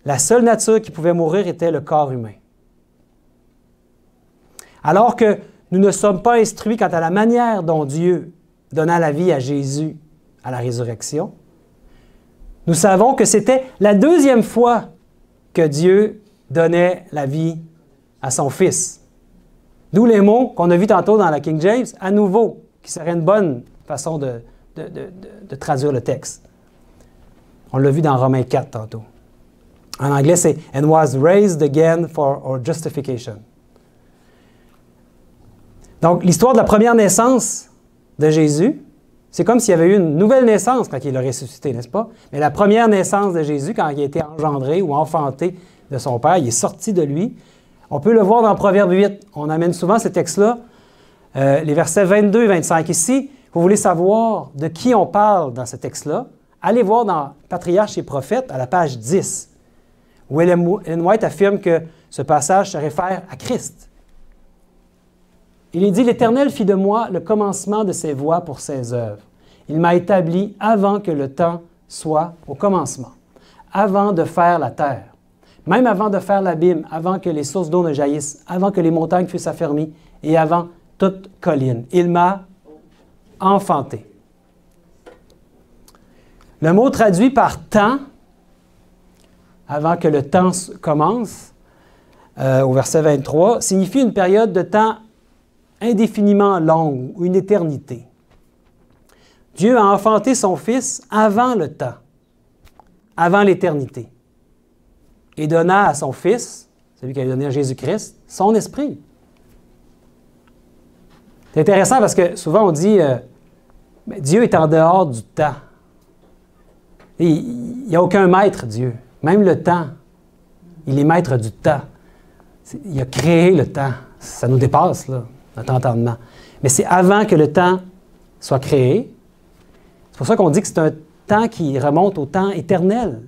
la seule nature qui pouvait mourir était le corps humain. Alors que nous ne sommes pas instruits quant à la manière dont Dieu donna la vie à Jésus à la résurrection, nous savons que c'était la 2e fois que Dieu donnait la vie à son Fils. D'où les mots qu'on a vus tantôt dans la King James, à nouveau, qui serait une bonne façon de traduire le texte. On l'a vu dans Romains 4 tantôt. En anglais, c'est « and was raised again for our justification ». Donc, l'histoire de la première naissance de Jésus, c'est comme s'il y avait eu une nouvelle naissance quand il a ressuscité, n'est-ce pas? Mais la première naissance de Jésus, quand il a été engendré ou enfanté de son Père, il est sorti de lui. On peut le voir dans Proverbe 8. On amène souvent ce texte-là, les versets 22 et 25. Ici, vous voulez savoir de qui on parle dans ce texte-là, allez voir dans Patriarches et Prophètes, à la page 10, où Ellen White affirme que ce passage se réfère à Christ. Il est dit « L'Éternel fit de moi le commencement de ses voies pour ses œuvres. Il m'a établi avant que le temps soit au commencement, avant de faire la terre, même avant de faire l'abîme, avant que les sources d'eau ne jaillissent, avant que les montagnes fussent affermies et avant toute colline. Il m'a enfanté. » Le mot traduit par « temps », avant que le temps commence, au verset 23, signifie une période de temps indéfiniment longue ou une éternité. Dieu a enfanté son Fils avant le temps, avant l'éternité, et donna à son Fils, celui qui a donné à Jésus-Christ, son esprit. C'est intéressant parce que souvent on dit Mais Dieu est en dehors du temps. Il n'y a aucun maître, Dieu. Même le temps, il est maître du temps. Il a créé le temps. Ça nous dépasse, là, notre entendement. Mais c'est avant que le temps soit créé. C'est pour ça qu'on dit que c'est un temps qui remonte au temps éternel.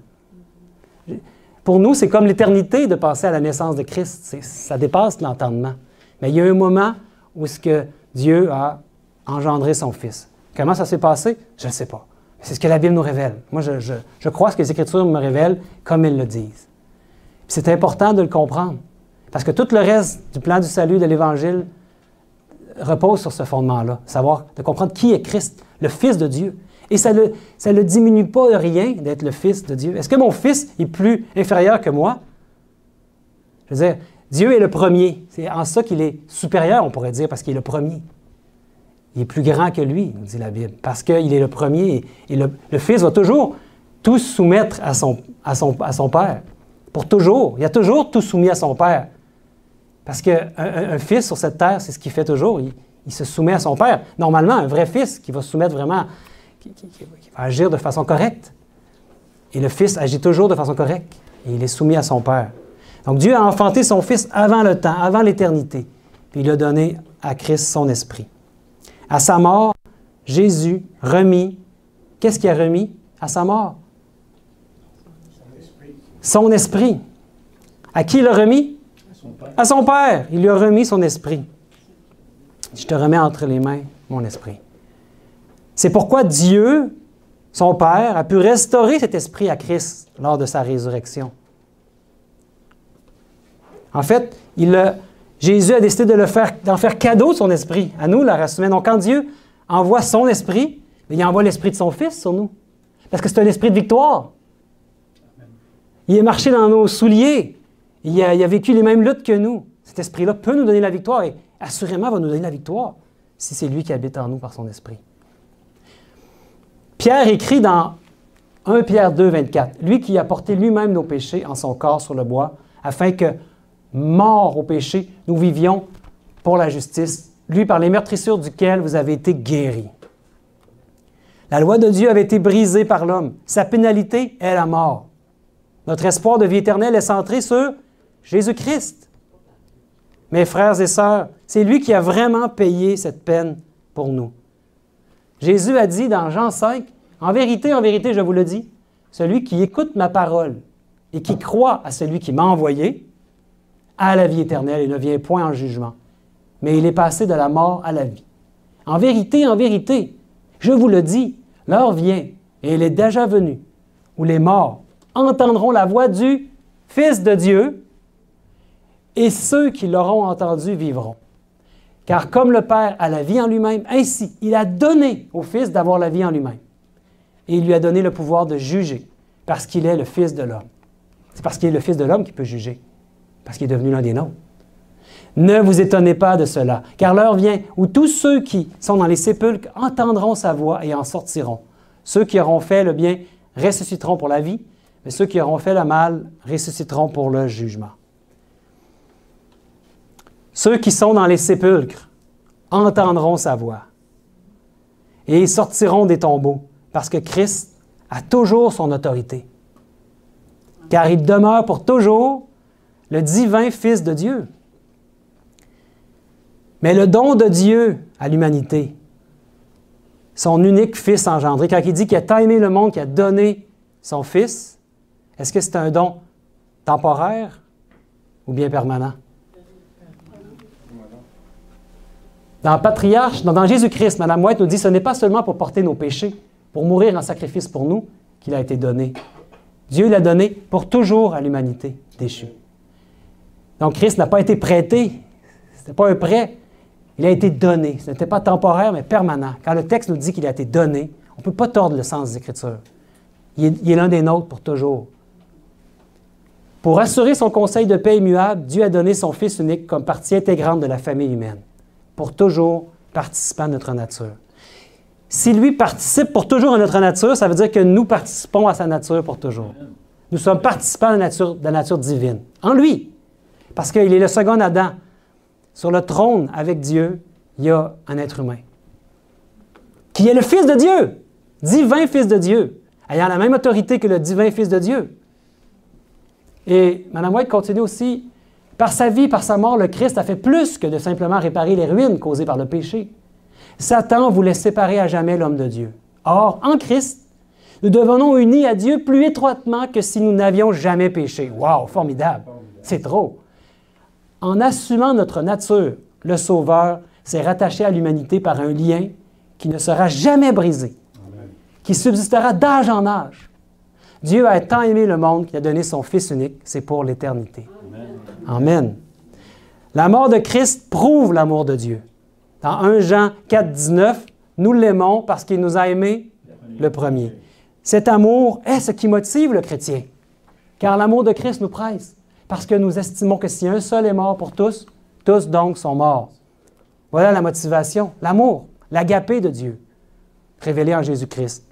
Pour nous, c'est comme l'éternité de penser à la naissance de Christ. Ça dépasse l'entendement. Mais il y a un moment où est-ce que Dieu a engendré son Fils. Comment ça s'est passé? Je ne sais pas. C'est ce que la Bible nous révèle. Moi, je crois ce que les Écritures me révèlent comme elles le disent. Puis c'est important de le comprendre. Parce que tout le reste du plan du salut de l'Évangile repose sur ce fondement-là. Savoir, de comprendre qui est Christ, le Fils de Dieu. Et ça ne diminue pas de rien d'être le Fils de Dieu. Est-ce que mon Fils est plus inférieur que moi? Je veux dire, Dieu est le premier. C'est en ça qu'il est supérieur, on pourrait dire, parce qu'il est le premier. Il est plus grand que lui, nous dit la Bible, parce qu'il est le premier. Et le Fils va toujours tout soumettre à son Père. Pour toujours. Il a toujours tout soumis à son Père. Parce qu'un fils sur cette terre, c'est ce qu'il fait toujours. Il se soumet à son Père. Normalement, un vrai fils qui va se soumettre vraiment, qui va agir de façon correcte. Et le Fils agit toujours de façon correcte. Et il est soumis à son Père. Donc Dieu a enfanté son Fils avant le temps, avant l'éternité. Puis il a donné à Christ son esprit. À sa mort, Jésus remit. Qu'est-ce qu'il a remis à sa mort? Son esprit. À qui il l'a remis? À son Père. Il lui a remis son esprit. Je te remets entre les mains mon esprit. C'est pourquoi Dieu, son Père, a pu restaurer cet esprit à Christ lors de sa résurrection. En fait, Jésus a décidé d'en faire cadeau de son esprit à nous, la race humaine. Donc, quand Dieu envoie son esprit, il envoie l'esprit de son Fils sur nous. Parce que c'est un esprit de victoire. Il a marché dans nos souliers. Il a vécu les mêmes luttes que nous. Cet esprit-là peut nous donner la victoire et assurément va nous donner la victoire si c'est lui qui habite en nous par son esprit. Pierre écrit dans 1 Pierre 2, 24, « Lui qui a porté lui-même nos péchés en son corps sur le bois, afin que, morts au péché, nous vivions pour la justice, lui par les meurtrissures duquel vous avez été guéris. » La loi de Dieu avait été brisée par l'homme. Sa pénalité est la mort. Notre espoir de vie éternelle est centré sur Jésus-Christ. Mes frères et sœurs, c'est lui qui a vraiment payé cette peine pour nous. Jésus a dit dans Jean 5, « En vérité, je vous le dis, celui qui écoute ma parole et qui croit à celui qui m'a envoyé a la vie éternelle et ne vient point en jugement, mais il est passé de la mort à la vie. En vérité, je vous le dis, l'heure vient, et elle est déjà venue, où les morts entendront la voix du Fils de Dieu, et ceux qui l'auront entendu vivront. Car comme le Père a la vie en lui-même, ainsi il a donné au Fils d'avoir la vie en lui-même. Et il lui a donné le pouvoir de juger, parce qu'il est le Fils de l'homme. C'est parce qu'il est le Fils de l'homme qu'il peut juger, parce qu'il est devenu l'un des nôtres. Ne vous étonnez pas de cela, car l'heure vient où tous ceux qui sont dans les sépulcres entendront sa voix et en sortiront. Ceux qui auront fait le bien ressusciteront pour la vie, mais ceux qui auront fait le mal ressusciteront pour le jugement. Ceux qui sont dans les sépulcres entendront sa voix et ils sortiront des tombeaux parce que Christ a toujours son autorité. Car il demeure pour toujours le divin Fils de Dieu. Mais le don de Dieu à l'humanité, son unique Fils engendré, quand il dit qu'il a tant aimé le monde qu'il a donné son Fils, est-ce que c'est un don temporaire ou bien permanent? Dans Patriarche, dans Jésus-Christ, Mme White nous dit que ce n'est pas seulement pour porter nos péchés, pour mourir en sacrifice pour nous, qu'il a été donné. Dieu l'a donné pour toujours à l'humanité déchue. Donc Christ n'a pas été prêté, ce n'était pas un prêt, il a été donné. Ce n'était pas temporaire, mais permanent. Quand le texte nous dit qu'il a été donné, on ne peut pas tordre le sens des Écritures. Il est l'un des nôtres pour toujours. Pour assurer son conseil de paix immuable, Dieu a donné son Fils unique comme partie intégrante de la famille humaine, pour toujours participant à notre nature. Si lui participe pour toujours à notre nature, ça veut dire que nous participons à sa nature pour toujours. Nous sommes participants de la nature divine, en lui, parce qu'il est le second Adam. Sur le trône avec Dieu, il y a un être humain qui est le Fils de Dieu, divin Fils de Dieu, ayant la même autorité que le divin Fils de Dieu. Et Mme White continue aussi, par sa vie, par sa mort, le Christ a fait plus que de simplement réparer les ruines causées par le péché. Satan voulait séparer à jamais l'homme de Dieu. Or, en Christ, nous devenons unis à Dieu plus étroitement que si nous n'avions jamais péché. Wow, formidable! C'est trop! En assumant notre nature, le Sauveur s'est rattaché à l'humanité par un lien qui ne sera jamais brisé, qui subsistera d'âge en âge. Dieu a tant aimé le monde qu'il a donné son Fils unique, c'est pour l'éternité. Amen. La mort de Christ prouve l'amour de Dieu. Dans 1 Jean 4, 19, nous l'aimons parce qu'il nous a aimés le premier. Cet amour est ce qui motive le chrétien, car l'amour de Christ nous presse, parce que nous estimons que si un seul est mort pour tous, tous donc sont morts. Voilà la motivation, l'amour, l'agapé de Dieu, révélé en Jésus-Christ.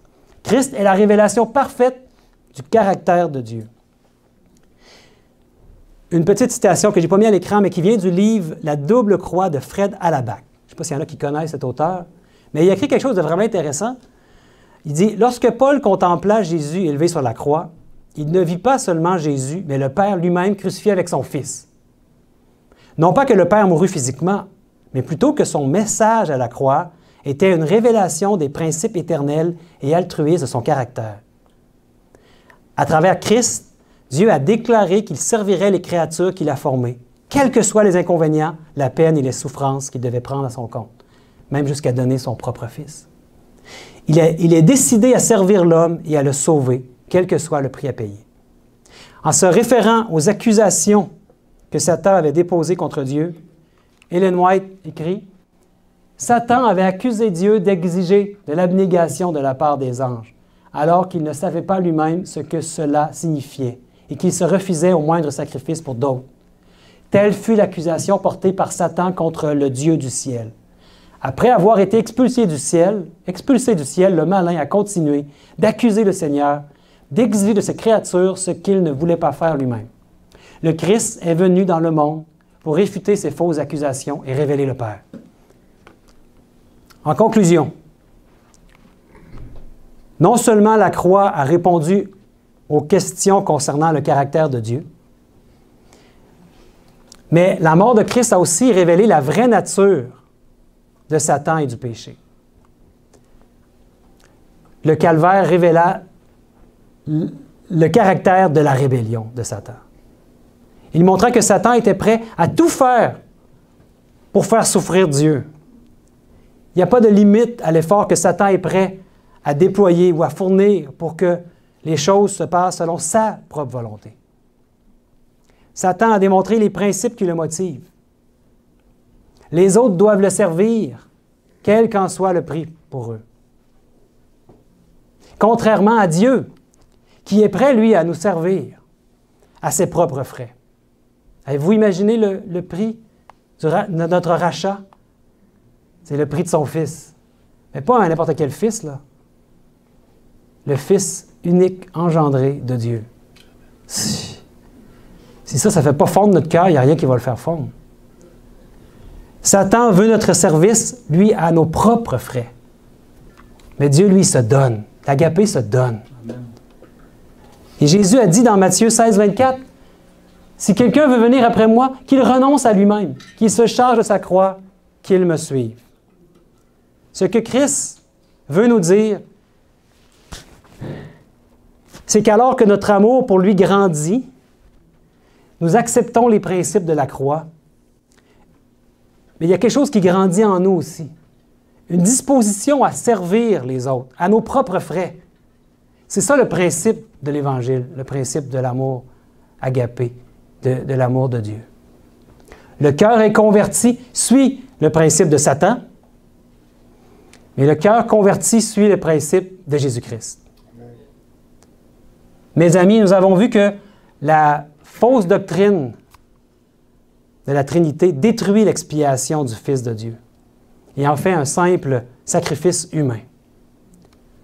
Christ est la révélation parfaite du caractère de Dieu. Une petite citation que je n'ai pas mis à l'écran, mais qui vient du livre « La double croix » de Fred Halabach. Je ne sais pas s'il y en a qui connaissent cet auteur, mais il a écrit quelque chose de vraiment intéressant. Il dit « Lorsque Paul contempla Jésus élevé sur la croix, il ne vit pas seulement Jésus, mais le Père lui-même crucifié avec son Fils. Non pas que le Père mourut physiquement, mais plutôt que son message à la croix était une révélation des principes éternels et altruistes de son caractère. À travers Christ, Dieu a déclaré qu'il servirait les créatures qu'il a formées, quels que soient les inconvénients, la peine et les souffrances qu'il devait prendre à son compte, même jusqu'à donner son propre Fils. Il est décidé à servir l'homme et à le sauver, quel que soit le prix à payer. En se référant aux accusations que Satan avait déposées contre Dieu, Ellen White écrit « Satan avait accusé Dieu d'exiger de l'abnégation de la part des anges, alors qu'il ne savait pas lui-même ce que cela signifiait et qu'il se refusait au moindre sacrifice pour d'autres. Telle fut l'accusation portée par Satan contre le Dieu du ciel. Après avoir été expulsé du ciel, le malin a continué d'accuser le Seigneur, d'exiger de ses créatures ce qu'il ne voulait pas faire lui-même. Le Christ est venu dans le monde pour réfuter ces fausses accusations et révéler le Père. » En conclusion, non seulement la croix a répondu aux questions concernant le caractère de Dieu, mais la mort de Christ a aussi révélé la vraie nature de Satan et du péché. Le calvaire révéla le caractère de la rébellion de Satan. Il montra que Satan était prêt à tout faire pour faire souffrir Dieu. Il n'y a pas de limite à l'effort que Satan est prêt à déployer ou à fournir pour que les choses se passent selon sa propre volonté. Satan a démontré les principes qui le motivent. Les autres doivent le servir, quel qu'en soit le prix pour eux. Contrairement à Dieu, qui est prêt, lui, à nous servir à ses propres frais. Avez-vous imaginé le prix de notre rachat? C'est le prix de son Fils. Mais pas n'importe quel Fils, là. Le Fils unique engendré de Dieu. Si ça ne fait pas fondre notre cœur, il n'y a rien qui va le faire fondre. Satan veut notre service, lui, à nos propres frais. Mais Dieu, lui, se donne. L'agapé se donne. Amen. Et Jésus a dit dans Matthieu 16, 24, « Si quelqu'un veut venir après moi, qu'il renonce à lui-même, qu'il se charge de sa croix, qu'il me suive. » Ce que Christ veut nous dire, c'est qu'alors que notre amour pour lui grandit, nous acceptons les principes de la croix. Mais il y a quelque chose qui grandit en nous aussi. Une disposition à servir les autres, à nos propres frais. C'est ça le principe de l'Évangile, le principe de l'amour agapé, de l'amour de Dieu. Le cœur inconverti suit le principe de Satan, mais le cœur converti suit le principe de Jésus-Christ. Mes amis, nous avons vu que la fausse doctrine de la Trinité détruit l'expiation du Fils de Dieu et en fait un simple sacrifice humain.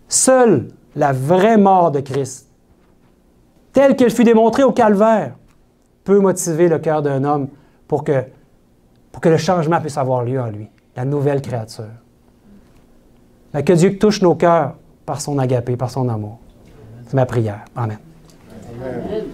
Seule la vraie mort de Christ, telle qu'elle fut démontrée au calvaire, peut motiver le cœur d'un homme pour que le changement puisse avoir lieu en lui, la nouvelle créature. Fait que Dieu touche nos cœurs par son agapé, par son amour. C'est ma prière. Amen. Amen.